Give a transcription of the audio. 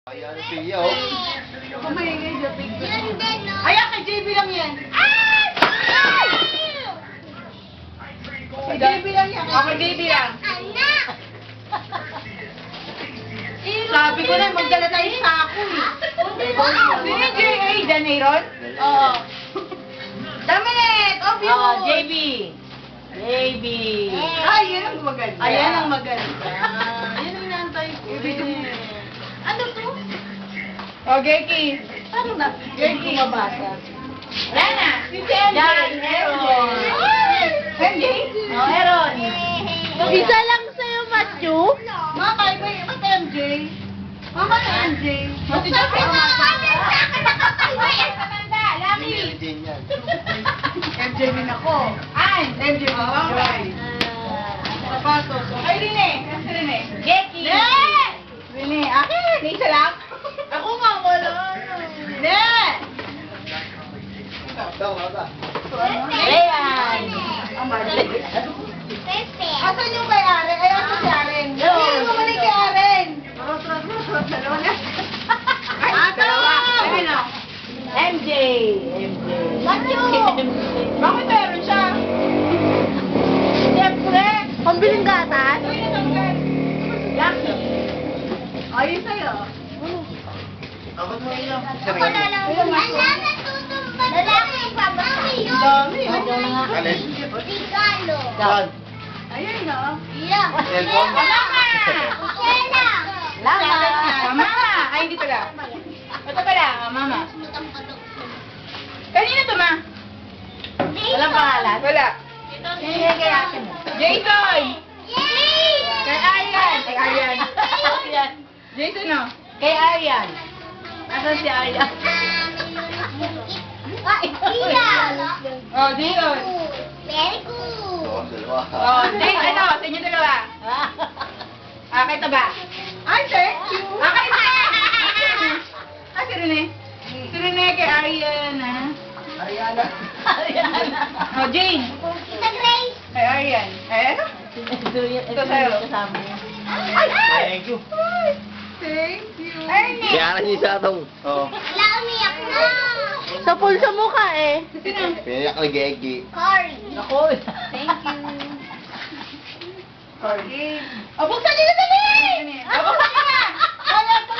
Ayan, siya, oh. Kumahingay sa picture. Ayan, kay JB lang yan. Kay JB lang yan. Kay JB lang. Sabi ko na, magdala tayo sa ako eh. Sino yung J.A. Janeiron? Oo. Dominic! Oh, JB. JB. Ay, yan ang maganda. Ayan ang maganda. Yan ang inaantay ko. Ano to? O, Geki. Ano na? Geki mabasa. Wala na. Si MJ. Yan, Aaron. MJ? O, Aaron. Isa lang sa'yo, Matthew. Mama, iba yung MJ. Mama na MJ. Mati Jack Yan, Lucky. din yan. MJ din ako. An, MJ mo. Okay. Sapatos. Ay, Rene. Kasi Rene. Geki. Rene. Akin. Isa lang. Ako nga, wala. Rene. Daw, aga. Rayan. Asan yung kay Aren? Ay, asan si Aren? Hindi mo mali kay Aren. Dalawa na. Dalawa. Ano? MJ. MJ. Bakit meron siya? Siyempre. Pambiling gatas. Uy, natanggal. Lucky. Ayun sa'yo. Abot mo ilang. Dami. Alin? Saan? Ayun no. Cellphone? Mama. Mama. Ay, hindi pala. Ito pala, mama. Kanina to, ma? Walang pangalan? Wala. Hindi kay ate mo. Jason! Kay Aryan. Kay Aryan. Jason, no? Kay Aryan. Asan si Aryan? Oh, Jason. Oo, dalawa. Oh, Jason, ano? Sa inyo dalawa. Kay Taba. Ay, thank you. Kay si Rene. Si Rene kay Aryan, ha? Ariana. Oh, Jane. Kay Aryan. Eh, ano? Ito sa'yo. Thank you. Thank you. Ernest. Kaya niya sa atong. Oo. Sa pool sa mukha eh. Pinayak ni Geki. Ako. Thank you. Sorry. O, buksan niyo na dali! O, buksan niyo na!